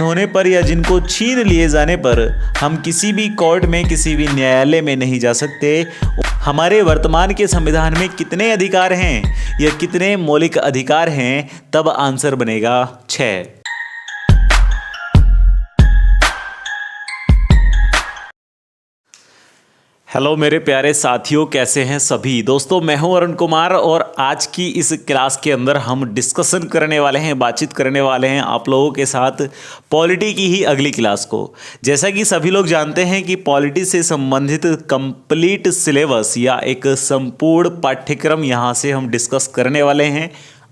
होने पर या जिनको छीन लिए जाने पर हम किसी भी कोर्ट में, किसी भी न्यायालय में नहीं जा सकते। हमारे वर्तमान के संविधान में कितने अधिकार हैं या कितने मौलिक अधिकार हैं, तब आंसर बनेगा 6। हेलो मेरे प्यारे साथियों, कैसे हैं सभी दोस्तों। मैं हूं अरुण कुमार और आज की इस क्लास के अंदर हम डिस्कशन करने वाले हैं, बातचीत करने वाले हैं आप लोगों के साथ पॉलिटी की ही अगली क्लास को। जैसा कि सभी लोग जानते हैं कि पॉलिटी से संबंधित कंप्लीट सिलेबस या एक संपूर्ण पाठ्यक्रम यहां से हम डिस्कस करने वाले हैं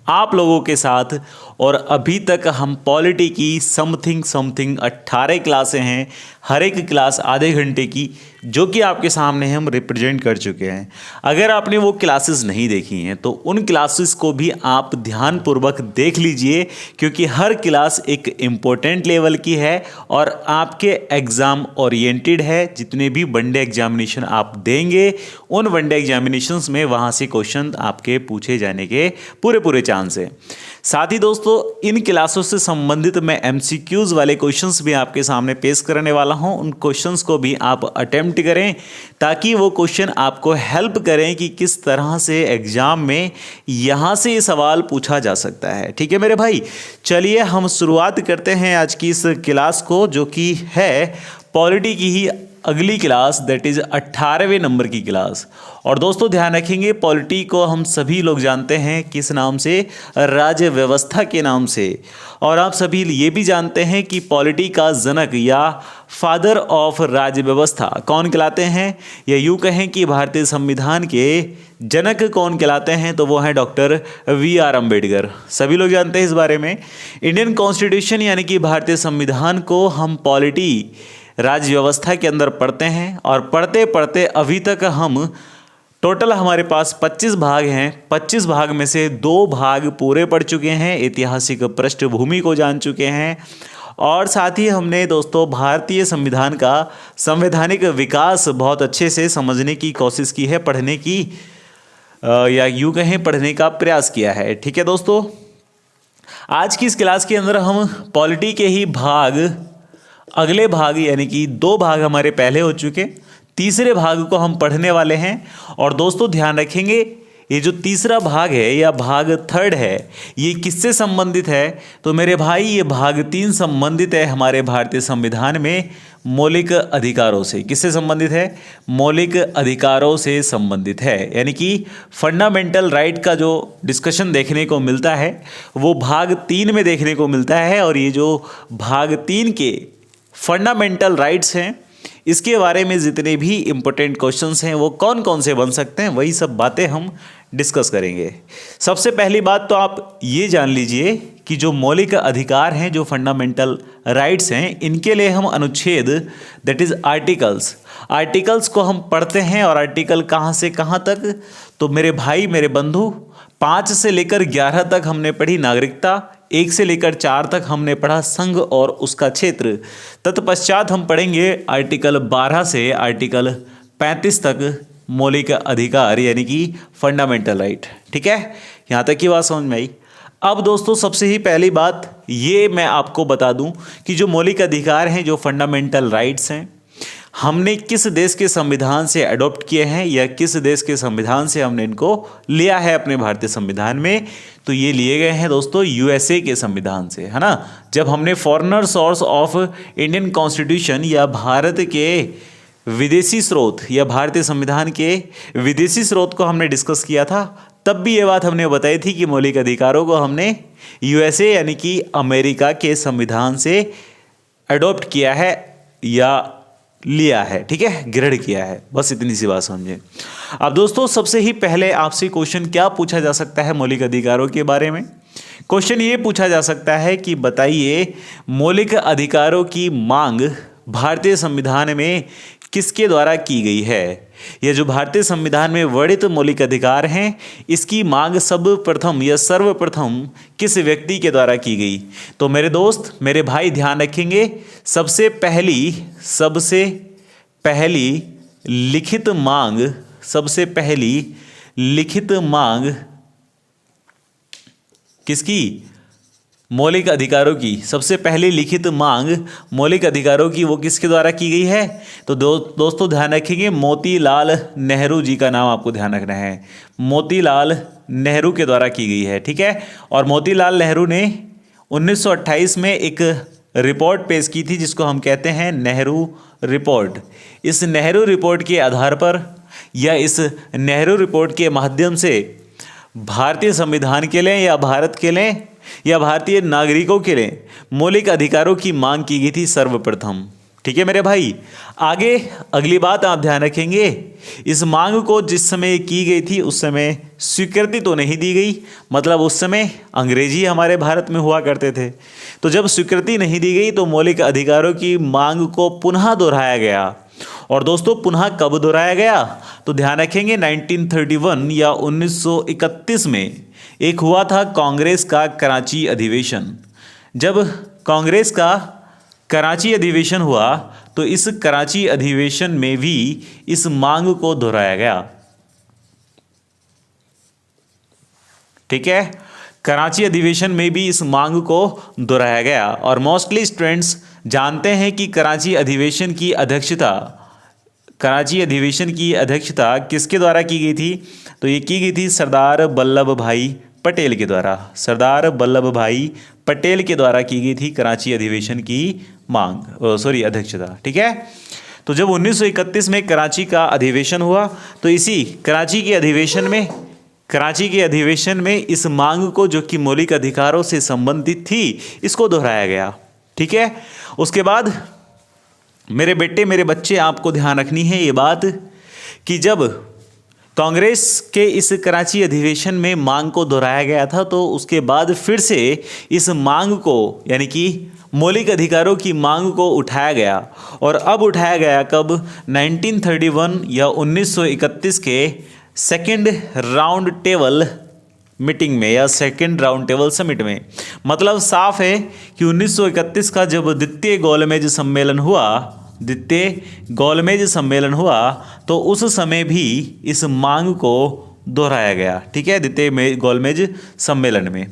आप लोगों के साथ। और अभी तक हम पॉलिटी की समथिंग 18 क्लासें हैं, हर एक क्लास आधे घंटे की, जो कि आपके सामने हम रिप्रेजेंट कर चुके हैं। अगर आपने वो क्लासेस नहीं देखी हैं तो उन क्लासेस को भी आप ध्यानपूर्वक देख लीजिए, क्योंकि हर क्लास एक इम्पोर्टेंट लेवल की है और आपके एग्ज़ाम ओरिएंटेड है। जितने भी वनडे एग्जामिनेशन आप देंगे, उन वनडे एग्जामिनेशंस में वहाँ से क्वेश्चन आपके पूछे जाने के पूरे चांस है। साथ ही दोस्तों, इन क्लासों से संबंधित मैं MCQs वाले क्वेश्चंस भी आपके सामने पेश करने वाला हूं। उन क्वेश्चंस को भी आप अटेम्प्ट करें ताकि वो क्वेश्चन आपको हेल्प करें कि किस तरह से एग्जाम में यहां से ये सवाल पूछा जा सकता है। ठीक है मेरे भाई, चलिए हम शुरुआत करते हैं आज की इस क्लास को, जो कि है पॉलिटी की ही अगली क्लास, दैट इज़ 18वें नंबर की क्लास। और दोस्तों ध्यान रखेंगे, पॉलिटी को हम सभी लोग जानते हैं किस नाम से, राज्य व्यवस्था के नाम से। और आप सभी ये भी जानते हैं कि पॉलिटी का जनक या फादर ऑफ राज्य व्यवस्था कौन कहलाते हैं, या यूँ कहें कि भारतीय संविधान के जनक कौन कहलाते हैं, तो वो हैं डॉक्टर VR अम्बेडकर। सभी लोग जानते हैं इस बारे में। इंडियन कॉन्स्टिट्यूशन यानी कि भारतीय संविधान को हम पॉलिटी राज्य व्यवस्था के अंदर पढ़ते हैं, और पढ़ते पढ़ते अभी तक हम टोटल हमारे पास 25 भाग हैं। 25 भाग में से 2 भाग पूरे पढ़ चुके हैं, ऐतिहासिक पृष्ठभूमि को जान चुके हैं, और साथ ही हमने दोस्तों भारतीय संविधान का संवैधानिक विकास बहुत अच्छे से समझने की कोशिश की है, पढ़ने की या यूँ कहें पढ़ने का प्रयास किया है। ठीक है दोस्तों, आज की इस क्लास के अंदर हम पॉलिटी के ही अगले भाग यानी कि 2 भाग हमारे पहले हो चुके, तीसरे भाग को हम पढ़ने वाले हैं। और दोस्तों ध्यान रखेंगे, ये जो तीसरा भाग है या भाग 3 है, ये किससे संबंधित है, तो मेरे भाई ये भाग 3 संबंधित है हमारे भारतीय संविधान में मौलिक अधिकारों से। किससे संबंधित है? मौलिक अधिकारों से संबंधित है। यानी कि फंडामेंटल राइट का जो डिस्कशन देखने को मिलता है वो भाग 3 में देखने को मिलता है। और ये जो भाग 3 के फंडामेंटल राइट्स हैं, इसके बारे में जितने भी इम्पोर्टेंट क्वेश्चंस हैं वो कौन कौन से बन सकते हैं, वही सब बातें हम डिस्कस करेंगे। सबसे पहली बात तो आप ये जान लीजिए कि जो मौलिक अधिकार हैं, जो फंडामेंटल राइट्स हैं, इनके लिए हम अनुच्छेद, दैट इज़ आर्टिकल्स को हम पढ़ते हैं। और आर्टिकल कहाँ से कहाँ तक, तो मेरे भाई मेरे बंधु 5 से लेकर 11 तक हमने पढ़ी नागरिकता, 1 से लेकर 4 तक हमने पढ़ा संघ और उसका क्षेत्र। तत्पश्चात हम पढ़ेंगे आर्टिकल 12 से आर्टिकल 35 तक मौलिक अधिकार यानी कि फंडामेंटल राइट। ठीक है, यहाँ तक की बात समझ में आई। अब दोस्तों सबसे ही पहली बात ये मैं आपको बता दूं कि जो मौलिक अधिकार हैं, जो फंडामेंटल राइट्स हैं, हमने किस देश के संविधान से अडॉप्ट किए हैं या किस देश के संविधान से हमने इनको लिया है अपने भारतीय संविधान में, तो ये लिए गए हैं दोस्तों USA के संविधान से, है ना। जब हमने foreigner source of Indian constitution या भारत के विदेशी स्रोत या भारतीय संविधान के विदेशी स्रोत को हमने डिस्कस किया था, तब भी ये बात हमने बताई थी कि मौलिक अधिकारों को हमने USA यानी कि अमेरिका के संविधान से अडॉप्ट किया है या लिया है। ठीक है, ग्रहण किया है, बस इतनी सी बात समझे। अब दोस्तों सबसे ही पहले आपसे क्वेश्चन क्या पूछा जा सकता है मौलिक अधिकारों के बारे में? क्वेश्चन ये पूछा जा सकता है कि बताइए मौलिक अधिकारों की मांग भारतीय संविधान में किसके द्वारा की गई है? ये जो भारतीय संविधान में वर्णित मौलिक अधिकार हैं, इसकी मांग सर्वप्रथम या सर्वप्रथम किस व्यक्ति के द्वारा की गई? तो मेरे दोस्त मेरे भाई ध्यान रखेंगे, सबसे पहली लिखित मांग किसकी? मौलिक अधिकारों की सबसे पहली लिखित मांग मौलिक अधिकारों की वो किसके द्वारा की गई है? तो दोस्तों ध्यान रखेंगे, मोतीलाल नेहरू जी का नाम आपको ध्यान रखना है। मोतीलाल नेहरू के द्वारा की गई है, ठीक है। और मोतीलाल नेहरू ने 1928 में एक रिपोर्ट पेश की थी जिसको हम कहते हैं नेहरू रिपोर्ट। इस नेहरू रिपोर्ट के आधार पर या इस नेहरू रिपोर्ट के माध्यम से भारतीय संविधान के लिए या भारत के लिए या भारतीय नागरिकों के लिए मौलिक अधिकारों की मांग की गई थी सर्वप्रथम, ठीक है मेरे भाई। आगे अगली बात आप ध्यान रखेंगे, इस मांग को जिस समय की गई थी उस समय स्वीकृति तो नहीं दी गई, मतलब उस समय अंग्रेजी हमारे भारत में हुआ करते थे। तो जब स्वीकृति नहीं दी गई तो मौलिक अधिकारों की मांग को पुनः दोहराया गया। और दोस्तों पुनः कब दोहराया गया? तो ध्यान रखेंगे 1931 या 1931 में एक हुआ था कांग्रेस का कराची अधिवेशन। जब कांग्रेस का कराची अधिवेशन हुआ तो इस कराची अधिवेशन में भी इस मांग को दोहराया गया, ठीक है। कराची अधिवेशन में भी इस मांग को दोहराया गया। और मोस्टली स्टूडेंट्स जानते हैं कि कराची अधिवेशन की अध्यक्षता किसके द्वारा की गई थी? तो ये की गई थी सरदार वल्लभ भाई पटेल के द्वारा। सरदार वल्लभ भाई पटेल के द्वारा की गई थी कराची अधिवेशन की अध्यक्षता, ठीक है। तो जब 1931 में कराची का अधिवेशन हुआ तो इसी कराची के अधिवेशन में इस मांग को, जो कि मौलिक अधिकारों से संबंधित थी, इसको दोहराया गया, ठीक है। उसके बाद मेरे बेटे मेरे बच्चे आपको ध्यान रखनी है ये बात कि जब कांग्रेस के इस कराची अधिवेशन में मांग को दोहराया गया था तो उसके बाद फिर से इस मांग को, यानी कि मौलिक अधिकारों की मांग को उठाया गया। और अब उठाया गया कब? 1931 या 1931 के सेकेंड राउंड टेबल मीटिंग में या सेकेंड राउंड टेबल समिट में। मतलब साफ है कि 1931 का जब द्वितीय गोलमेज सम्मेलन हुआ तो उस समय भी इस मांग को दोहराया गया, ठीक है। द्वितीय गोलमेज सम्मेलन में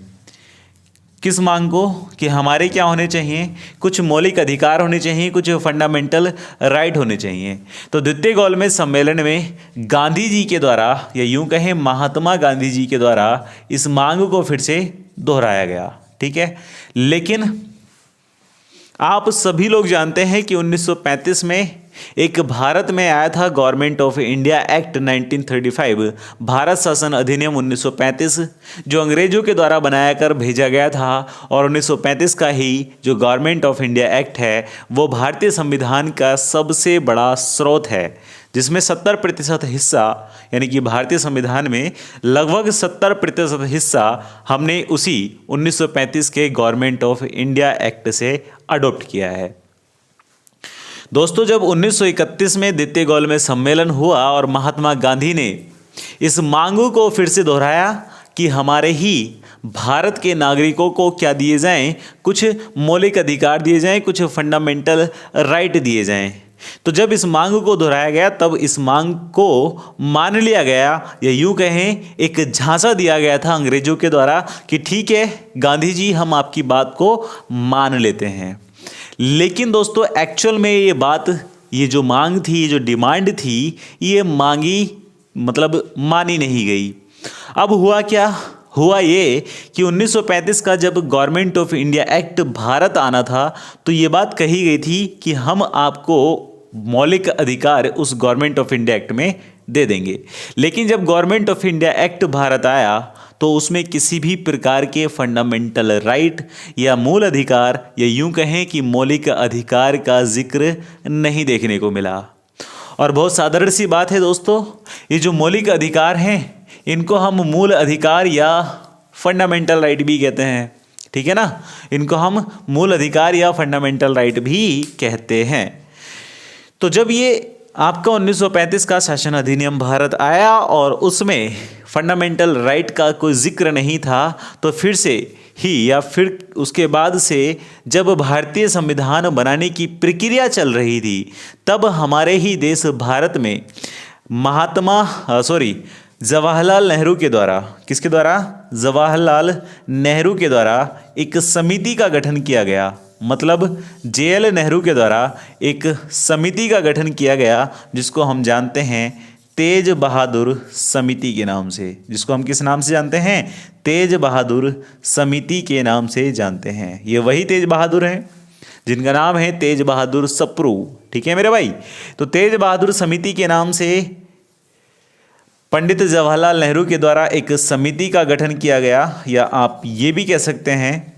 किस मांग को? कि हमारे क्या होने चाहिए, कुछ मौलिक अधिकार होने चाहिए, कुछ फंडामेंटल राइट होने चाहिए। तो द्वितीय गोलमेज सम्मेलन में गांधी जी के द्वारा, या यूं कहें महात्मा गांधी जी के द्वारा, इस मांग को फिर से दोहराया गया, ठीक है। लेकिन आप सभी लोग जानते हैं कि 1935 में एक भारत में आया था government of India act 1935, Bharat शासन अधिनियम 1935, जो अंग्रेजों के द्वारा बनाया कर भेजा गया था। और 1935 का ही जो गवर्नमेंट ऑफ इंडिया एक्ट है वो भारतीय संविधान का सबसे बड़ा स्रोत है, जिसमें 70% हिस्सा, यानी कि भारतीय संविधान में लगभग 70% हिस्सा हमने उसी 1935 के गवर्नमेंट ऑफ इंडिया एक्ट से अडॉप्ट किया है। दोस्तों जब 1931 में द्वितीय गोलमेज सम्मेलन हुआ और महात्मा गांधी ने इस मांगों को फिर से दोहराया कि हमारे ही भारत के नागरिकों को क्या दिए जाएं, कुछ मौलिक अधिकार दिए जाएं, कुछ फंडामेंटल राइट दिए जाएं। तो जब इस मांग को दोहराया गया तब इस मांग को मान लिया गया, या यूं कहें एक झांसा दिया गया था अंग्रेजों के द्वारा कि ठीक है गांधी जी हम आपकी बात को मान लेते हैं। लेकिन दोस्तों एक्चुअल में ये जो मांग थी, ये जो डिमांड थी, ये मानी नहीं गई। अब हुआ क्या? हुआ ये कि 1935 का जब government of India act Bharat आना था तो ये बात कही गई थी कि हम आपको मौलिक अधिकार उस गवर्नमेंट ऑफ इंडिया एक्ट में दे देंगे। लेकिन जब government of India act Bharat आया तो उसमें किसी भी प्रकार के फंडामेंटल राइट या मूल अधिकार, या यूं कहें कि मौलिक अधिकार का जिक्र नहीं देखने को मिला। और बहुत साधारण सी बात है दोस्तों, ये जो मौलिक अधिकार हैं इनको हम मूल अधिकार या फंडामेंटल राइट भी कहते हैं, ठीक है ना। इनको हम मूल अधिकार या फंडामेंटल राइट भी कहते हैं। तो जब ये आपका 1935 का शासन अधिनियम भारत आया और उसमें फंडामेंटल राइट का कोई जिक्र नहीं था, तो फिर उसके बाद से जब भारतीय संविधान बनाने की प्रक्रिया चल रही थी तब हमारे ही देश भारत में जवाहरलाल नेहरू के द्वारा, किसके द्वारा? जवाहरलाल नेहरू के द्वारा एक समिति का गठन किया गया। मतलब जेएल नेहरू के द्वारा एक समिति का गठन किया गया जिसको हम जानते हैं तेज बहादुर समिति के नाम से। जिसको हम किस नाम से जानते हैं? तेज बहादुर समिति के नाम से जानते हैं। ये वही तेज बहादुर हैं जिनका नाम है तेज बहादुर सप्रू। ठीक है मेरे भाई। तो तेज बहादुर समिति के नाम से पंडित जवाहरलाल नेहरू के द्वारा एक समिति का गठन किया गया, या आप ये भी कह सकते हैं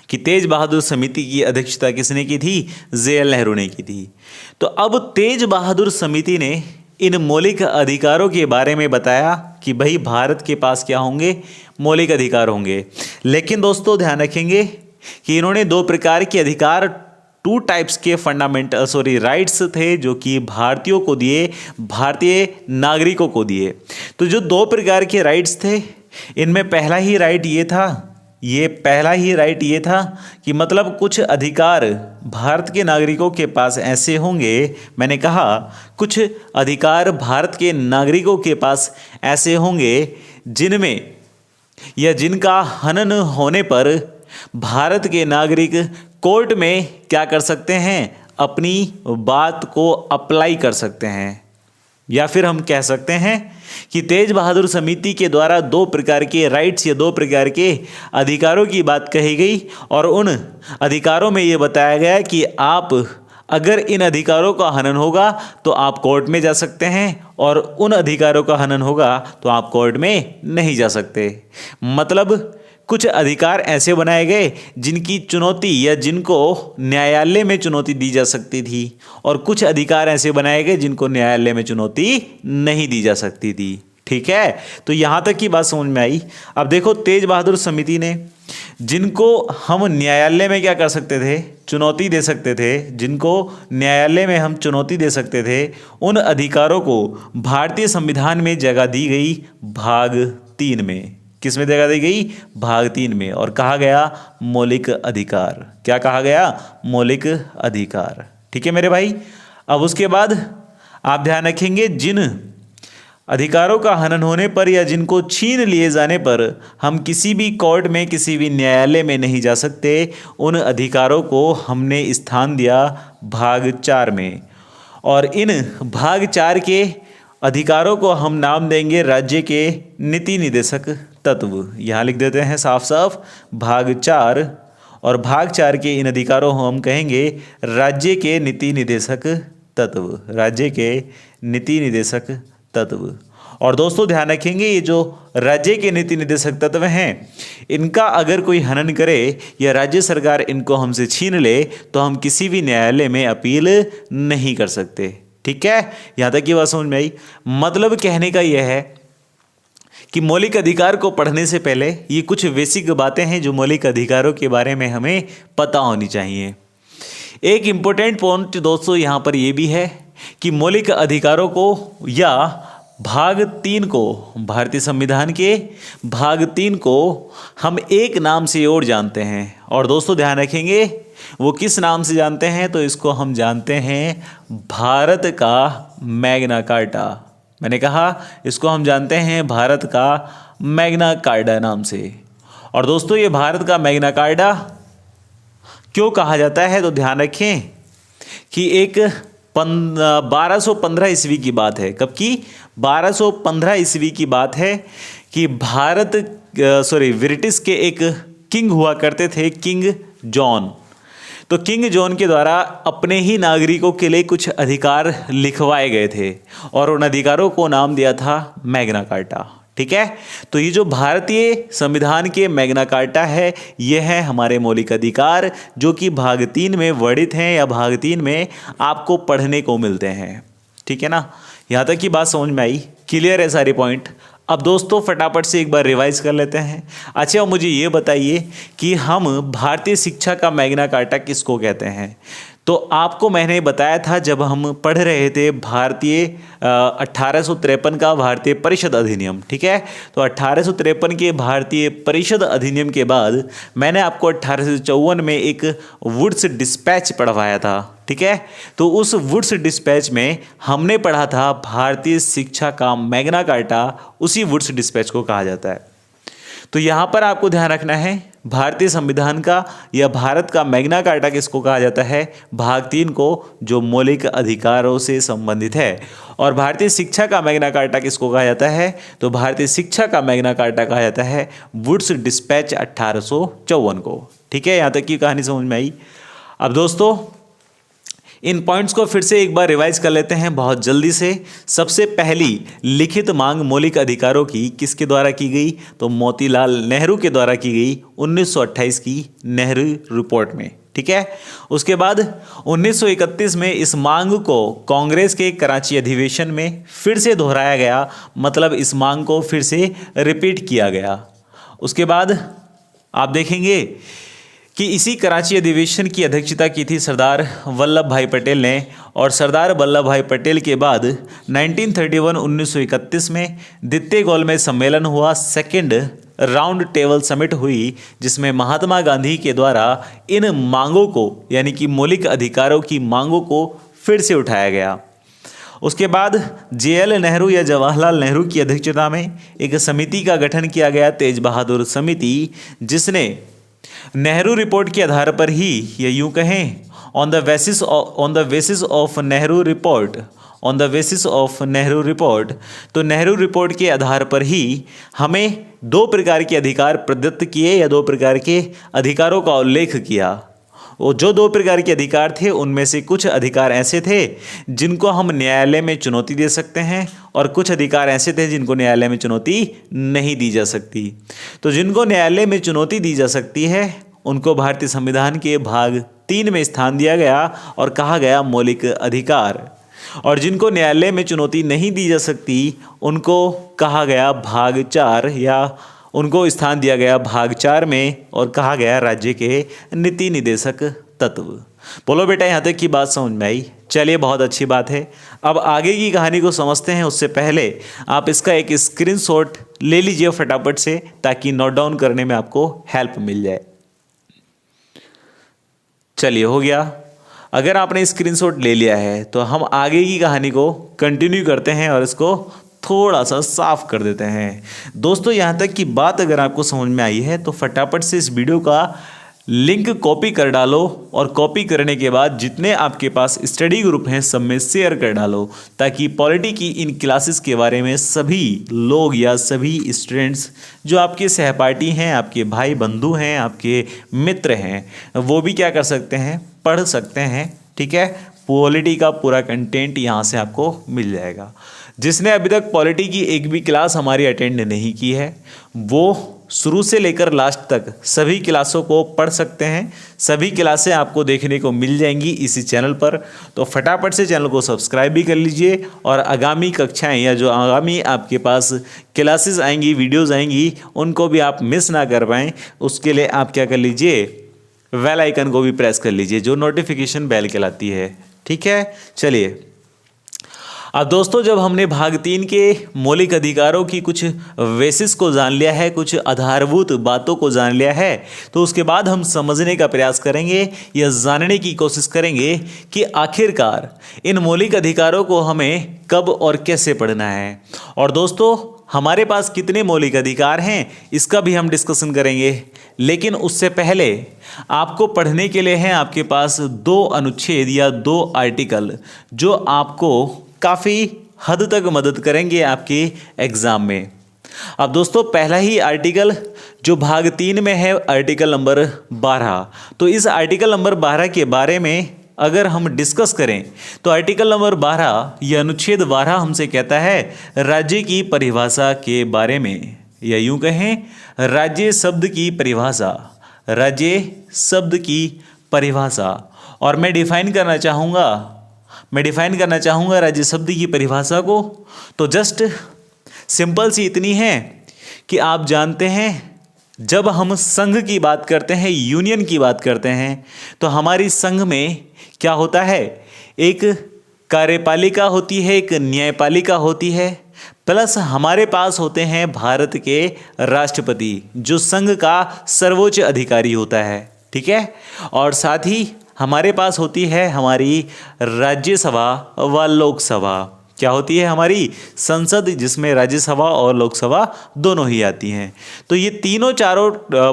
कि तेज बहादुर समिति की अध्यक्षता किसने की थी? जेएल नेहरू ने की थी। तो अब तेज बहादुर समिति ने इन मौलिक अधिकारों के बारे में बताया कि भाई भारत के पास क्या होंगे? मौलिक अधिकार होंगे। लेकिन दोस्तों ध्यान रखेंगे कि इन्होंने दो प्रकार के अधिकार, टू टाइप्स के फंडामेंटल राइट्स थे जो कि भारतीयों को दिए, भारतीय नागरिकों को दिए। तो जो दो प्रकार के राइट्स थे, इनमें पहला ही राइट ये था कि मतलब कुछ अधिकार भारत के नागरिकों के पास ऐसे होंगे, मैंने कहा कुछ अधिकार भारत के नागरिकों के पास ऐसे होंगे जिनमें या जिनका हनन होने पर भारत के नागरिक कोर्ट में क्या कर सकते हैं? अपनी बात को अप्लाई कर सकते हैं। या फिर हम कह सकते हैं कि तेज बहादुर समिति के द्वारा दो प्रकार के राइट्स या दो प्रकार के अधिकारों की बात कही गई, और उन अधिकारों में ये बताया गया कि आप अगर इन अधिकारों का हनन होगा तो आप कोर्ट में जा सकते हैं, और उन अधिकारों का हनन होगा तो आप कोर्ट में नहीं जा सकते। मतलब कुछ अधिकार ऐसे बनाए गए जिनकी चुनौती या जिनको न्यायालय में चुनौती दी जा सकती थी, और कुछ अधिकार ऐसे बनाए गए जिनको न्यायालय में चुनौती नहीं दी जा सकती थी। ठीक है, तो यहाँ तक की बात समझ में आई। अब देखो, तेज बहादुर समिति ने जिनको हम न्यायालय में क्या कर सकते थे? चुनौती दे सकते थे। जिनको न्यायालय में हम चुनौती दे सकते थे, उन अधिकारों को भारतीय संविधान में जगह दी गई भाग 3 में। किस में जगह दी गई? भाग 3 में। और कहा गया मौलिक अधिकार। क्या कहा गया? मौलिक अधिकार। ठीक है मेरे भाई। अब उसके बाद आप ध्यान रखेंगे, जिन अधिकारों का हनन होने पर या जिनको छीन लिए जाने पर हम किसी भी कोर्ट में, किसी भी न्यायालय में नहीं जा सकते, उन अधिकारों को हमने स्थान दिया भाग 4 में। और इन भाग 4 के अधिकारों को हम नाम देंगे राज्य के नीति निर्देशक तत्व। यहाँ लिख देते हैं साफ साफ भाग 4, और भाग 4 के इन अधिकारों को हम कहेंगे राज्य के नीति निर्देशक तत्व। राज्य के नीति निर्देशक तत्व। और दोस्तों ध्यान रखेंगे, ये जो राज्य के नीति निर्देशक तत्व हैं, इनका अगर कोई हनन करे या राज्य सरकार इनको हमसे छीन ले तो हम किसी भी न्यायालय में अपील नहीं कर सकते। ठीक है, यहाँ तक की बात समझ में आई। मतलब कहने का यह है कि मौलिक अधिकार को पढ़ने से पहले ये कुछ बेसिक बातें हैं जो मौलिक अधिकारों के बारे में हमें पता होनी चाहिए। एक इम्पोर्टेंट पॉइंट दोस्तों यहाँ पर यह भी है कि मौलिक अधिकारों को या भाग 3 को, भारतीय संविधान के भाग 3 को हम एक नाम से और जानते हैं। और दोस्तों ध्यान रखेंगे, वो किस नाम से जानते हैं? तो इसको हम जानते हैं भारत का मैग्ना कार्टा। मैंने कहा इसको हम जानते हैं भारत का मैग्ना कार्टा नाम से। और दोस्तों ये भारत का मैग्ना कार्टा क्यों कहा जाता है? तो ध्यान रखें कि एक 1215 ईस्वी की बात है। कब की? 1215 ईस्वी की बात है कि ब्रिटिश के एक किंग हुआ करते थे, किंग जॉन। तो किंग जॉन के द्वारा अपने ही नागरिकों के लिए कुछ अधिकार लिखवाए गए थे, और उन अधिकारों को नाम दिया था मैग्ना कार्टा। ठीक है, तो ये जो भारतीय संविधान के मैग्ना कार्टा है, ये है हमारे मौलिक अधिकार जो कि भाग 3 में वर्णित हैं या भाग 3 में आपको पढ़ने को मिलते हैं। ठीक है ना, यहाँ तक की बात समझ में आई? क्लियर है सारे पॉइंट? अब दोस्तों फटाफट से एक बार रिवाइज कर लेते हैं। अच्छा, मुझे ये बताइए कि हम भारतीय शिक्षा का मैग्ना कार्टा किसको कहते हैं? तो आपको मैंने बताया था जब हम पढ़ रहे थे भारतीय 1853 का भारतीय परिषद अधिनियम। ठीक है, तो 1853 के भारतीय परिषद अधिनियम के बाद मैंने आपको 1854 में एक वुड्स डिस्पैच पढ़वाया था। ठीक है। तो उस वुड्स डिस्पैच में हमने पढ़ा था भारतीय शिक्षा का मैग्ना कार्टा, उसी वुड्स डिस्पैच को कहा जाता है। तो यहाँ पर आपको ध्यान रखना है, भारतीय संविधान का या भारत का मैग्ना कार्टा किसको कहा जाता है? भाग 3 को, जो मौलिक अधिकारों से संबंधित है। और भारतीय शिक्षा का मैग्ना कार्टा किसको कहा जाता है? तो भारतीय शिक्षा का मैग्ना कार्टा कहा जाता है वुड्स डिस्पैच 1854 को। ठीक है, यहाँ तक की कहानी समझ में आई। अब दोस्तों इन पॉइंट्स को फिर से एक बार रिवाइज कर लेते हैं बहुत जल्दी से। सबसे पहली लिखित मांग मौलिक अधिकारों की किसके द्वारा की गई? तो मोतीलाल नेहरू के द्वारा की गई 1928 की नेहरू रिपोर्ट में। ठीक है, उसके बाद 1931 में इस मांग को कांग्रेस के कराची अधिवेशन में फिर से दोहराया गया, मतलब इस मांग को फिर से रिपीट किया गया। उसके बाद आप देखेंगे कि इसी कराची अधिवेशन की अध्यक्षता की थी सरदार वल्लभ भाई पटेल ने। और सरदार वल्लभ भाई पटेल के बाद 1931 में द्वितीय गोलमेज सम्मेलन हुआ, सेकंड राउंड टेबल समिट हुई, जिसमें महात्मा गांधी के द्वारा इन मांगों को यानी कि मौलिक अधिकारों की मांगों को फिर से उठाया गया। उसके बाद JL नेहरू या जवाहरलाल नेहरू की अध्यक्षता में एक समिति का गठन किया गया, तेज बहादुर समिति, जिसने नेहरू रिपोर्ट के आधार पर ही, या यूं कहें on the basis of Nehru report, तो नेहरू रिपोर्ट के आधार पर ही हमें 2 प्रकार के अधिकार प्रदत्त किए या 2 प्रकार के अधिकारों का उल्लेख किया। वो जो 2 प्रकार के अधिकार थे उनमें से कुछ अधिकार ऐसे थे जिनको हम न्यायालय में चुनौती दे सकते हैं, और कुछ अधिकार ऐसे थे जिनको न्यायालय में चुनौती नहीं दी जा सकती। तो जिनको न्यायालय में चुनौती दी जा सकती है उनको भारतीय संविधान के भाग 3 में स्थान दिया गया और कहा गया मौलिक अधिकार, और जिनको न्यायालय में चुनौती नहीं दी जा सकती उनको कहा गया भाग 4 या उनको स्थान दिया गया भाग 4 में और कहा गया राज्य के नीति निदेशक तत्व। बोलो बेटा, यहाँ तक की बात समझ में आई? चलिए, बहुत अच्छी बात है। अब आगे की कहानी को समझते हैं। उससे पहले आप इसका एक स्क्रीनशॉट ले लीजिए फटाफट से, ताकि नोट डाउन करने में आपको हेल्प मिल जाए। चलिए, हो गया। अगर आपने स्क्रीनशॉट ले लिया है तो हम आगे की कहानी को कंटिन्यू करते हैं और इसको थोड़ा सा साफ कर देते हैं। दोस्तों, यहाँ तक की बात अगर आपको समझ में आई है तो फटाफट से इस वीडियो का लिंक कॉपी कर डालो, और कॉपी करने के बाद जितने आपके पास स्टडी ग्रुप हैं सब में शेयर कर डालो, ताकि पॉलिटी की इन क्लासेस के बारे में सभी लोग या सभी स्टूडेंट्स जो आपके सहपाठी हैं, आपके भाई बंधु हैं, आपके मित्र हैं, वो भी क्या कर सकते हैं, पढ़ सकते हैं। ठीक है, पॉलिटी का पूरा कंटेंट यहाँ से आपको मिल जाएगा। जिसने अभी तक पॉलिटी की एक भी क्लास हमारी अटेंड नहीं की है वो शुरू से लेकर लास्ट तक सभी क्लासों को पढ़ सकते हैं। सभी क्लासें आपको देखने को मिल जाएंगी इसी चैनल पर। तो फटाफट से चैनल को सब्सक्राइब भी कर लीजिए, और आगामी कक्षाएं या जो आगामी आपके पास क्लासेस आएंगी, वीडियोज़ आएंगी, उनको भी आप मिस ना कर पाएँ। उसके लिए आप क्या कर लीजिए, बेल आइकन को भी प्रेस कर लीजिए, जो नोटिफिकेशन बेल कहलाती है। ठीक है, चलिए। अब दोस्तों, जब हमने भाग 3 के मौलिक अधिकारों की कुछ बेसिस को जान लिया है, कुछ आधारभूत बातों को जान लिया है, तो उसके बाद हम समझने का प्रयास करेंगे या जानने की कोशिश करेंगे कि आखिरकार इन मौलिक अधिकारों को हमें कब और कैसे पढ़ना है। और दोस्तों, हमारे पास कितने मौलिक अधिकार हैं इसका भी हम डिस्कशन करेंगे। लेकिन उससे पहले आपको पढ़ने के लिए हैं आपके पास 2 अनुच्छेद या 2 आर्टिकल, जो आपको काफ़ी हद तक मदद करेंगे आपके एग्ज़ाम में। अब दोस्तों, पहला ही आर्टिकल जो भाग 3 में है, आर्टिकल नंबर 12। तो इस आर्टिकल नंबर 12 के बारे में अगर हम डिस्कस करें तो आर्टिकल नंबर 12 या अनुच्छेद 12 हमसे कहता है राज्य की परिभाषा के बारे में, या यूं कहें राज्य शब्द की परिभाषा, राज्य शब्द की परिभाषा। और मैं डिफाइन करना चाहूँगा राज्य शब्द की परिभाषा को। तो जस्ट सिंपल सी इतनी है कि आप जानते हैं जब हम संघ की बात करते हैं, यूनियन की बात करते हैं, तो हमारी संघ में क्या होता है, एक कार्यपालिका होती है, एक न्यायपालिका होती है, प्लस हमारे पास होते हैं भारत के राष्ट्रपति, जो संघ का सर्वोच्च अधिकारी होता है। ठीक है, और साथ ही हमारे पास होती है हमारी राज्यसभा व लोकसभा। क्या होती है? हमारी संसद, जिसमें राज्यसभा और लोकसभा दोनों ही आती हैं। तो ये तीनों चारों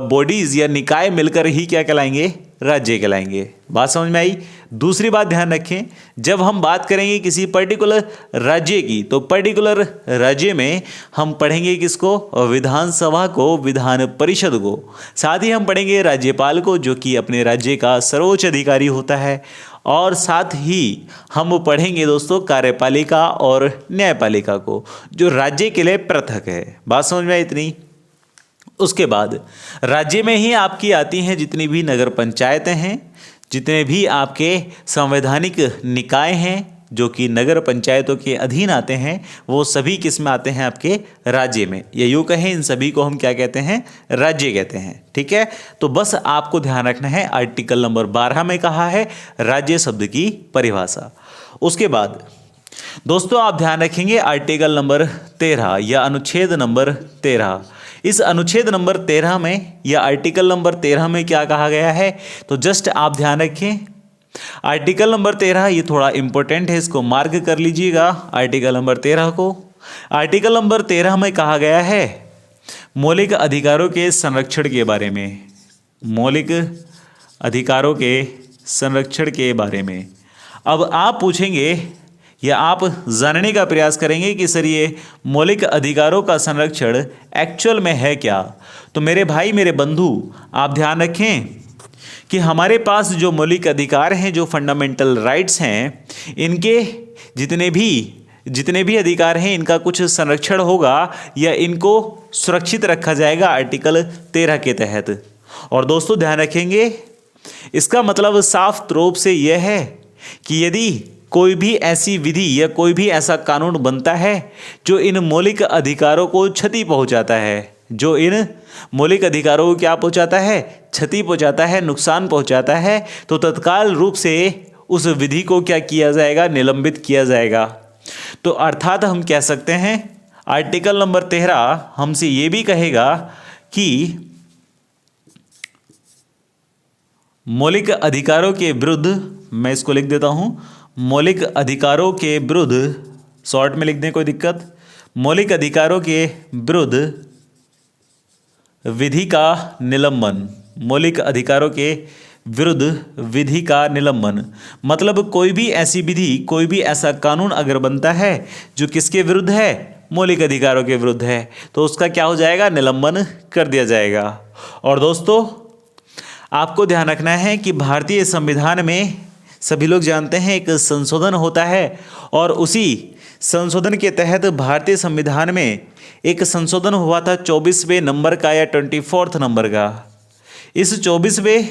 बॉडीज या निकाय मिलकर ही क्या कहलाएंगे? राज्य कहलाएंगे। बात समझ में आई? दूसरी बात ध्यान रखें, जब हम बात करेंगे किसी पर्टिकुलर राज्य की, तो पर्टिकुलर राज्य में हम पढ़ेंगे किसको? विधानसभा को, विधान परिषद को। साथ ही हम पढ़ेंगे राज्यपाल को, जो कि अपने राज्य का सर्वोच्च अधिकारी होता है। और साथ ही हम पढ़ेंगे दोस्तों कार्यपालिका और न्यायपालिका को, जो राज्य के लिए पृथक है। बात समझ में आई इतनी? उसके बाद राज्य में ही आपकी आती हैं जितनी भी नगर पंचायतें हैं, जितने भी आपके संवैधानिक निकाय हैं जो कि नगर पंचायतों के अधीन आते हैं, वो सभी किस में आते हैं? आपके राज्य में। या यूँ कहें, इन सभी को हम क्या कहते हैं? राज्य कहते हैं। ठीक है, तो बस आपको ध्यान रखना है, आर्टिकल नंबर 12 में कहा है राज्य शब्द की परिभाषा। उसके बाद दोस्तों आप ध्यान रखेंगे आर्टिकल नंबर 13 या अनुच्छेद नंबर 13। इस अनुच्छेद नंबर 13 में या आर्टिकल नंबर 13 में क्या कहा गया है? तो जस्ट आप ध्यान रखें, आर्टिकल नंबर 13 ये थोड़ा इंपॉर्टेंट है, इसको मार्क कर लीजिएगा आर्टिकल नंबर 13 को। आर्टिकल नंबर 13 में कहा गया है मौलिक अधिकारों के संरक्षण के बारे में। मौलिक अधिकारों के संरक्षण के बारे में। अब आप पूछेंगे या आप जानने का प्रयास करेंगे कि सर ये मौलिक अधिकारों का संरक्षण एक्चुअल में है क्या? तो मेरे भाई, मेरे बंधु, आप ध्यान रखें कि हमारे पास जो मौलिक अधिकार हैं, जो फंडामेंटल राइट्स हैं, इनके जितने भी अधिकार हैं, इनका कुछ संरक्षण होगा या इनको सुरक्षित रखा जाएगा आर्टिकल 13 के तहत। और दोस्तों ध्यान रखेंगे, इसका मतलब साफ रूप से यह है कि यदि कोई भी ऐसी विधि या कोई भी ऐसा कानून बनता है जो इन मौलिक अधिकारों को क्षति पहुंचाता है, जो इन मौलिक अधिकारों को क्या पहुंचाता है? क्षति पहुंचाता है, नुकसान पहुंचाता है, तो तत्काल रूप से उस विधि को क्या किया जाएगा? निलंबित किया जाएगा। तो अर्थात हम कह सकते हैं आर्टिकल नंबर 13 हमसे ये भी कहेगा कि मौलिक अधिकारों के विरुद्ध, मैं इसको लिख देता हूं, मौलिक अधिकारों के विरुद्ध, शॉर्ट में लिख दें कोई दिक्कत, मौलिक अधिकारों के विरुद्ध विधि का निलंबन। मौलिक अधिकारों के विरुद्ध विधि का निलंबन मतलब कोई भी ऐसी विधि, कोई भी ऐसा कानून अगर बनता है जो किसके विरुद्ध है? मौलिक अधिकारों के विरुद्ध है, तो उसका क्या हो जाएगा? निलंबन कर दिया जाएगा। और दोस्तों आपको ध्यान रखना है कि भारतीय संविधान में सभी लोग जानते हैं एक संशोधन होता है, और उसी संशोधन के तहत भारतीय संविधान में एक संशोधन हुआ था 24वें नंबर का या 24th नंबर का। इस 24वें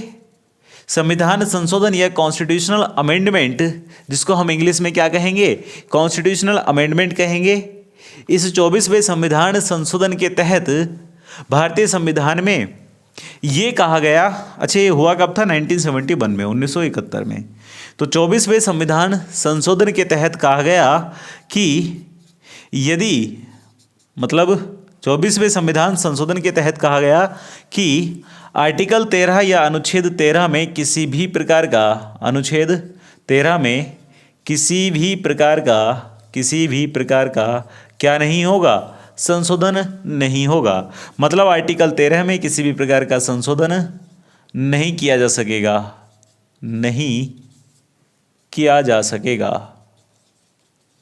संविधान संशोधन या कॉन्स्टिट्यूशनल अमेंडमेंट, जिसको हम इंग्लिश में क्या कहेंगे? कॉन्स्टिट्यूशनल अमेंडमेंट कहेंगे। इस 24वें संविधान संशोधन के तहत भारतीय संविधान में ये कहा गया, अच्छा ये हुआ कब था? 1971 में, 1971 में। तो 24वें संविधान संशोधन के तहत कहा गया कि यदि, मतलब 24वें संविधान संशोधन के तहत कहा गया कि आर्टिकल 13 या अनुच्छेद 13 में किसी भी प्रकार का, अनुच्छेद 13 में किसी भी प्रकार का क्या नहीं होगा? संशोधन नहीं होगा। मतलब आर्टिकल 13 में किसी भी प्रकार का संशोधन नहीं किया जा सकेगा, नहीं किया जा सकेगा।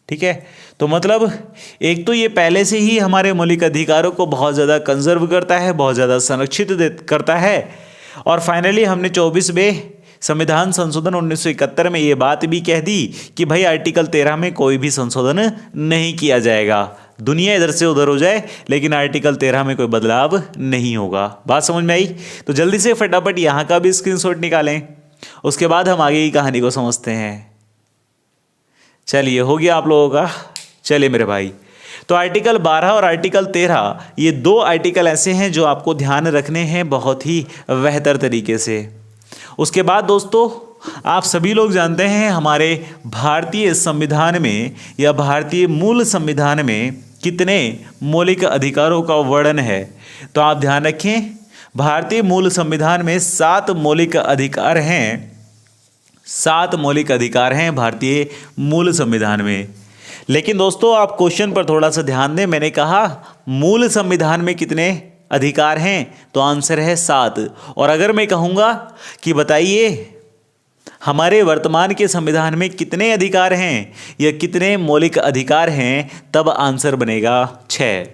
ठीक है, तो मतलब एक तो ये पहले से ही हमारे मौलिक अधिकारों को बहुत ज़्यादा कंजर्व करता है, बहुत ज़्यादा संरक्षित करता है। और फाइनली हमने 24वें संविधान संशोधन 1971 में ये बात भी कह दी कि भाई आर्टिकल 13 में कोई भी संशोधन नहीं किया जाएगा, दुनिया इधर से उधर हो जाए लेकिन आर्टिकल 13 में कोई बदलाव नहीं होगा। बात समझ में आई? तो जल्दी से फटाफट यहाँ का भी स्क्रीनशॉट निकालें, उसके बाद हम आगे की कहानी को समझते हैं। चलिए, हो गया आप लोगों का? चलिए मेरे भाई, तो आर्टिकल 12 और आर्टिकल 13 ये दो आर्टिकल ऐसे हैं जो आपको ध्यान रखने हैं बहुत ही बेहतर तरीके से। उसके बाद दोस्तों आप सभी लोग जानते हैं हमारे भारतीय संविधान में या भारतीय मूल संविधान में कितने मौलिक अधिकारों का वर्णन है। तो आप ध्यान रखें, भारतीय मूल संविधान में 7 मौलिक अधिकार हैं 7 मौलिक अधिकार हैं भारतीय मूल संविधान में। लेकिन दोस्तों आप क्वेश्चन पर थोड़ा सा ध्यान दें, मैंने कहा मूल संविधान में कितने अधिकार हैं, तो आंसर है 7। और अगर मैं कहूँगा कि बताइए हमारे वर्तमान के संविधान में कितने अधिकार हैं या कितने मौलिक अधिकार हैं, तब आंसर बनेगा 6।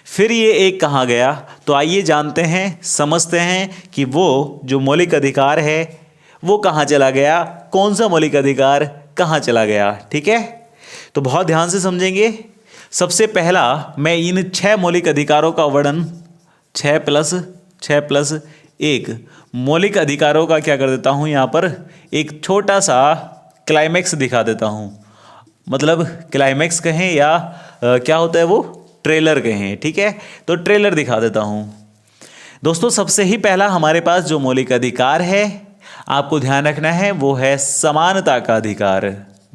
फिर ये एक कहाँ गया, तो आइए जानते हैं, समझते हैं कि वो जो मौलिक अधिकार है वो कहाँ चला गया, कौन सा मौलिक अधिकार कहाँ चला गया। ठीक है, तो बहुत ध्यान से समझेंगे। सबसे पहला मैं इन 6 मौलिक अधिकारों का वर्णन 6+6+1 मौलिक अधिकारों का क्या कर देता हूँ, यहाँ पर एक छोटा सा क्लाइमैक्स दिखा देता हूँ। मतलब क्लाइमैक्स कहें या क्या होता है वो, ट्रेलर कहें। ठीक है, तो ट्रेलर दिखा देता हूँ। दोस्तों सबसे ही पहला हमारे पास जो मौलिक अधिकार है, आपको ध्यान रखना है, वो है समानता का अधिकार।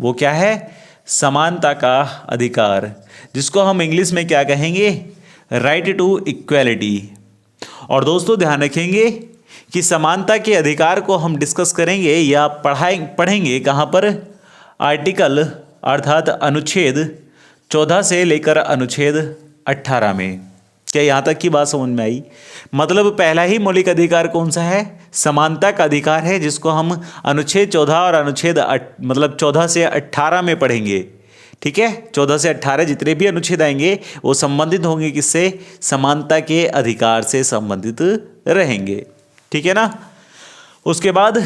वो क्या है, समानता का अधिकार, जिसको हम इंग्लिश में क्या कहेंगे, राइट टू इक्वेलिटी। और दोस्तों ध्यान रखेंगे कि समानता के अधिकार को हम डिस्कस करेंगे या पढ़ेंगे कहाँ पर, आर्टिकल अर्थात अनुच्छेद 14 से लेकर अनुच्छेद 18 में। क्या यहाँ तक की बात समझ में आई? मतलब पहला ही मौलिक अधिकार कौन सा है, समानता का अधिकार है, जिसको हम अनुच्छेद 14 और अनुच्छेद 14 से 18 में पढ़ेंगे। ठीक है, 14 से 18 जितने भी अनुच्छेद आएंगे वो संबंधित होंगे किससे, समानता के अधिकार से संबंधित रहेंगे। ठीक है ना। उसके बाद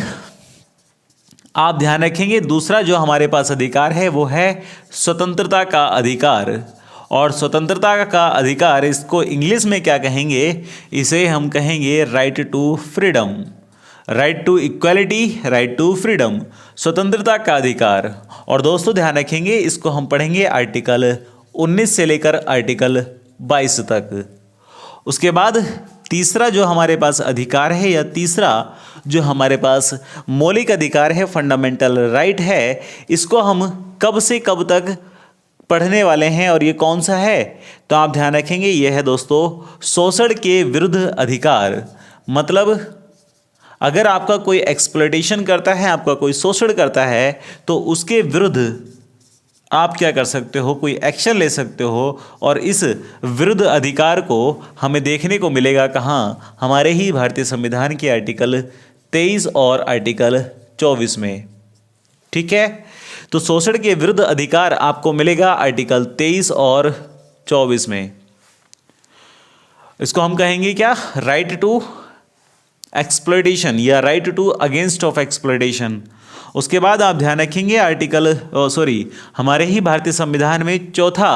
आप ध्यान रखेंगे दूसरा जो हमारे पास अधिकार है वो है स्वतंत्रता का अधिकार। और स्वतंत्रता का अधिकार, इसको इंग्लिश में क्या कहेंगे, इसे हम कहेंगे right to freedom, right to equality, right to freedom, स्वतंत्रता का अधिकार। और दोस्तों ध्यान रखेंगे इसको हम पढ़ेंगे आर्टिकल 19 से लेकर आर्टिकल 22 तक। उसके बाद तीसरा जो हमारे पास अधिकार है या तीसरा जो हमारे पास मौलिक अधिकार है, फंडामेंटल राइट है, इसको हम कब से कब तक पढ़ने वाले हैं और ये कौन सा है, तो आप ध्यान रखेंगे ये है दोस्तों शोषण के विरुद्ध अधिकार। मतलब अगर आपका कोई एक्सप्लॉयटेशन करता है, आपका कोई शोषण करता है, तो उसके विरुद्ध आप क्या कर सकते हो, कोई एक्शन ले सकते हो। और इस विरुद्ध अधिकार को हमें देखने को मिलेगा कहाँ, हमारे ही भारतीय संविधान के आर्टिकल 23 और आर्टिकल 24 में। ठीक है, तो शोषण के विरुद्ध अधिकार आपको मिलेगा आर्टिकल 23 और 24 में। इसको हम कहेंगे क्या, राइट टू एक्सप्लॉयटेशन या right to against of exploitation. उसके बाद आप ध्यान रखेंगे हमारे ही भारतीय संविधान में चौथा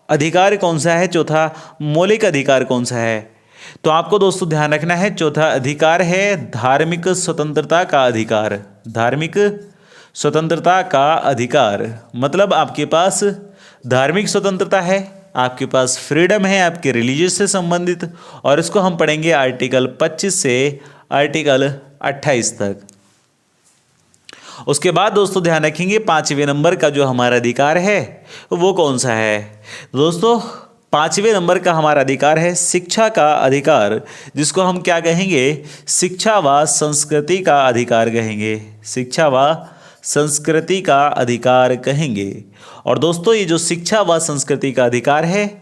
अधिकार कौन सा है, चौथा मौलिक अधिकार कौन सा है, तो आपको दोस्तों ध्यान रखना है चौथा अधिकार है धार्मिक स्वतंत्रता का अधिकार। धार्मिक स्वतंत्रता का अधिकार मतलब आपके पास धार्मिक स्वतंत्रता है, आपके पास फ्रीडम है आपके रिलीजियस से संबंधित। और इसको हम पढ़ेंगे आर्टिकल 25 से आर्टिकल 28 तक। उसके बाद दोस्तों ध्यान रखेंगे 5वें नंबर का जो हमारा अधिकार है वो कौन सा है। दोस्तों 5वें नंबर का हमारा अधिकार है शिक्षा का अधिकार, जिसको हम क्या कहेंगे, शिक्षा व संस्कृति का अधिकार कहेंगे। शिक्षा व संस्कृति का अधिकार कहेंगे। और दोस्तों ये जो शिक्षा व संस्कृति का अधिकार है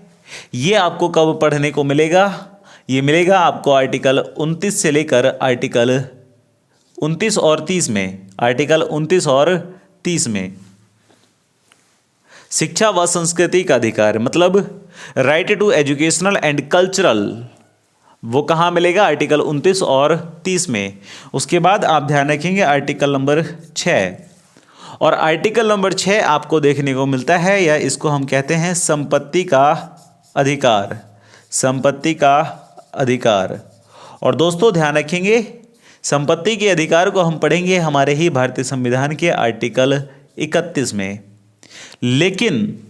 ये आपको कब पढ़ने को मिलेगा, ये मिलेगा आपको आर्टिकल 29 से लेकर आर्टिकल 29 और 30 में। आर्टिकल 29 और 30 में शिक्षा व संस्कृति का अधिकार मतलब right to educational and cultural, वो कहाँ मिलेगा, आर्टिकल 29 और 30 में। उसके बाद आप ध्यान रखेंगे आर्टिकल नंबर 6, और आर्टिकल नंबर 6 आपको देखने को मिलता है या इसको हम कहते हैं संपत्ति का अधिकार। संपत्ति का अधिकार। और दोस्तों ध्यान रखेंगे संपत्ति के अधिकार को हम पढ़ेंगे हमारे ही भारतीय संविधान के आर्टिकल 31 में। लेकिन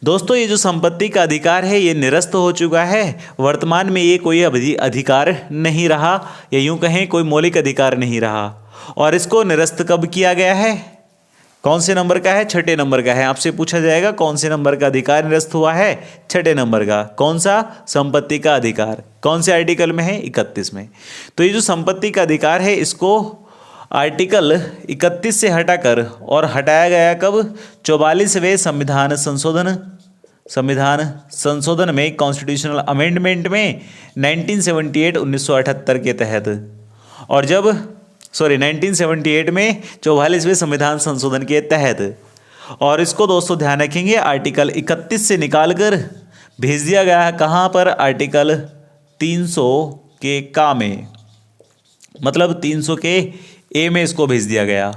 दोस्तों ये जो संपत्ति का अधिकार है ये निरस्त हो चुका है, वर्तमान में ये कोई अधिकार नहीं रहा, या यूं कहें कोई मौलिक अधिकार नहीं रहा। और इसको निरस्त कब किया गया है, कौन से नंबर का है, 6ठे नंबर का है। आपसे पूछा जाएगा कौन से नंबर का अधिकार निरस्त हुआ है, 6ठे नंबर का। कौन सा, संपत्ति का अधिकार। कौन से आर्टिकल में है, 31 में। तो ये जो संपत्ति का अधिकार है इसको आर्टिकल 31 से हटाकर और हटाया गया कब? 44वें संविधान संशोधन में, कॉन्स्टिट्यूशनल अमेंडमेंट में 1978 1978 के तहत। और जब 1978 में 44वें संविधान संशोधन के तहत। और इसको दोस्तों ध्यान रखेंगे, आर्टिकल 31 से निकालकर भेज दिया गया है कहाँ पर? आर्टिकल 300 के का में, मतलब 300 के ए में इसको भेज दिया गया।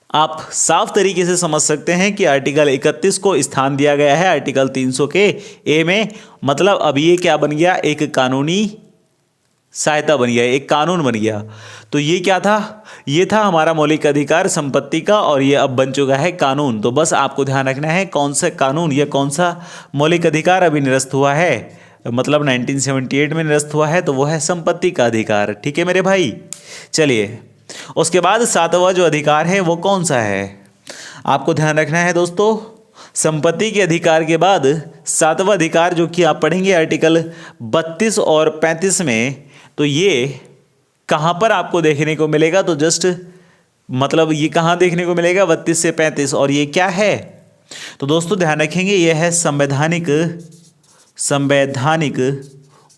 आप साफ तरीके से समझ सकते हैं कि आर्टिकल 31 को स्थान दिया गया है आर्टिकल 300 के ए में, मतलब अब ये क्या बन गया? एक कानूनी सहायता बन गया, एक कानून बन गया। तो ये क्या था? ये था हमारा मौलिक अधिकार संपत्ति का, और ये अब बन चुका है कानून। तो बस आपको ध्यान रखना है कौन सा कानून या कौन सा मौलिक अधिकार अभी निरस्त हुआ है, मतलब 1978 में निरस्त हुआ है, तो वो है संपत्ति का अधिकार। ठीक है मेरे भाई, चलिए उसके बाद 7वां जो अधिकार है वो कौन सा है? आपको ध्यान रखना है दोस्तों, संपत्ति के अधिकार के बाद 7वां अधिकार जो कि आप पढ़ेंगे आर्टिकल 32 और 35 में, तो ये कहाँ पर आपको देखने को मिलेगा? तो जस्ट मतलब ये कहाँ देखने को मिलेगा? 32 से 35। और ये क्या है? तो दोस्तों ध्यान रखेंगे, ये है संवैधानिक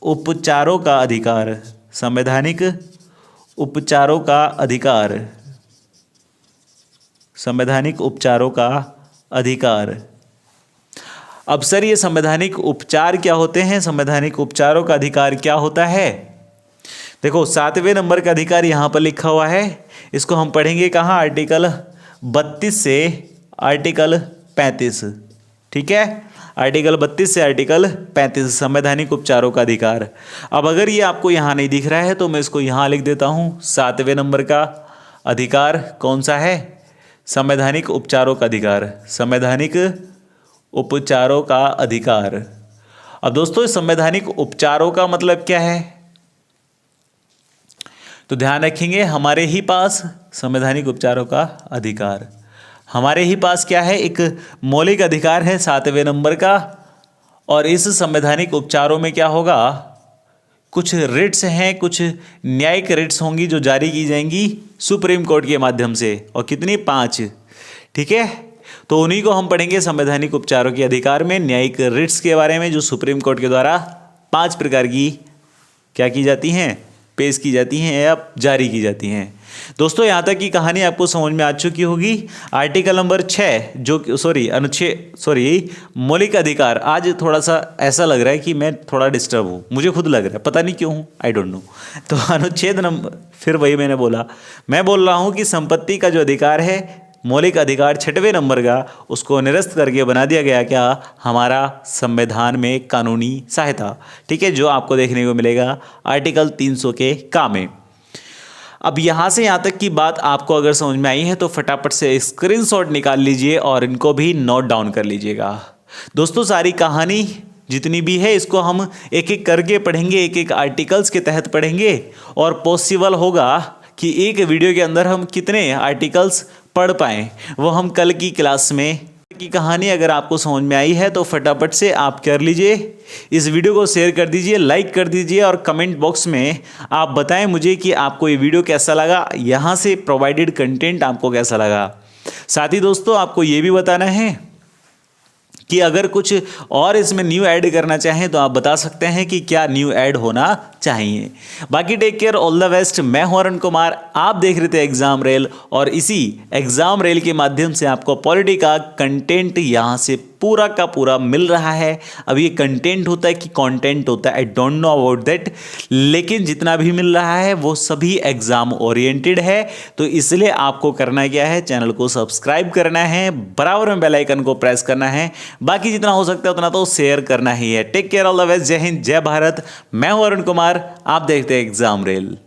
उपचारों का अधिकार। संवैधानिक उपचारों का अधिकार, संवैधानिक उपचारों का अधिकार। अब सर ये संवैधानिक उपचार क्या होते हैं? संवैधानिक उपचारों का अधिकार क्या होता है? देखो 7वें नंबर का अधिकार यहाँ पर लिखा हुआ है, इसको हम पढ़ेंगे कहाँ? आर्टिकल 32 से आर्टिकल 35। ठीक है, आर्टिकल 32 से आर्टिकल 35 संवैधानिक उपचारों का अधिकार। अब अगर ये आपको यहाँ नहीं दिख रहा है तो मैं इसको यहाँ लिख देता हूँ। 7वें नंबर का अधिकार कौन सा है? संवैधानिक उपचारों का अधिकार, संवैधानिक उपचारों का अधिकार। अब दोस्तों संवैधानिक उपचारों का मतलब क्या है? तो ध्यान रखेंगे, हमारे ही पास संवैधानिक उपचारों का अधिकार, हमारे ही पास क्या है? एक मौलिक अधिकार है 7वें नंबर का। और इस संवैधानिक उपचारों में क्या होगा? कुछ रिट्स हैं, कुछ न्यायिक रिट्स होंगी जो जारी की जाएंगी सुप्रीम कोर्ट के माध्यम से, और कितनी? 5। ठीक है, तो उन्हीं को हम पढ़ेंगे संवैधानिक उपचारों के अधिकार में, न्यायिक रिट्स के बारे में, जो सुप्रीम कोर्ट के द्वारा 5 प्रकार की क्या की जाती हैं? पेश की जाती हैं या जारी की जाती हैं। दोस्तों यहाँ तक की कहानी आपको समझ में आ चुकी होगी। आर्टिकल नंबर 6 जो मौलिक अधिकार, आज थोड़ा सा ऐसा लग रहा है कि मैं थोड़ा डिस्टर्ब हूँ, मुझे खुद लग रहा है, पता नहीं क्यों हूँ, आई डोंट नो। तो अनुच्छेद नंबर, फिर वही मैंने बोला, मैं बोल रहा हूँ कि संपत्ति का जो अधिकार है, मौलिक अधिकार 6वें नंबर का, उसको निरस्त करके बना दिया गया क्या? हमारा संविधान में कानूनी सहायता। ठीक है, जो आपको देखने को मिलेगा आर्टिकल 300 के का में। अब यहाँ से यहाँ तक की बात आपको अगर समझ में आई है तो फटाफट से स्क्रीनशॉट निकाल लीजिए और इनको भी नोट डाउन कर लीजिएगा। दोस्तों सारी कहानी जितनी भी है इसको हम एक एक करके पढ़ेंगे, एक एक आर्टिकल्स के तहत पढ़ेंगे, और पॉसिबल होगा कि एक वीडियो के अंदर हम कितने आर्टिकल्स पढ़ पाएँ वो हम कल की क्लास में। की कहानी अगर आपको समझ में आई है तो फटाफट से आप कर लीजिए, इस वीडियो को शेयर कर दीजिए, लाइक कर दीजिए, और कमेंट बॉक्स में आप बताएं मुझे कि आपको ये वीडियो कैसा लगा, यहाँ से प्रोवाइडेड कंटेंट आपको कैसा लगा। साथ ही दोस्तों आपको ये भी बताना है कि अगर कुछ और इसमें न्यू ऐड करना चाहें तो आप बता सकते हैं कि क्या न्यू ऐड होना चाहिए। बाकी take care, all the best. मैं हूं अरुण कुमार, आप देख रहे थे एग्जाम रेल, और इसी एग्जाम रेल के माध्यम से आपको पॉलिटी का कंटेंट यहाँ से पूरा का पूरा मिल रहा है। अब ये कंटेंट होता है कि कंटेंट होता है, I don't know about that, लेकिन जितना भी मिल रहा है वो सभी एग्जाम ओरिएंटेड है। तो इसलिए आपको करना क्या है, चैनल को सब्सक्राइब करना है, बराबर में बेल आइकन को प्रेस करना है, बाकी जितना हो सकता है उतना तो शेयर करना ही है। Take care, all the best, जय हिंद, जय भारत। मैं हूं अरुण कुमार, आप देखते हैं एग्जाम रेल।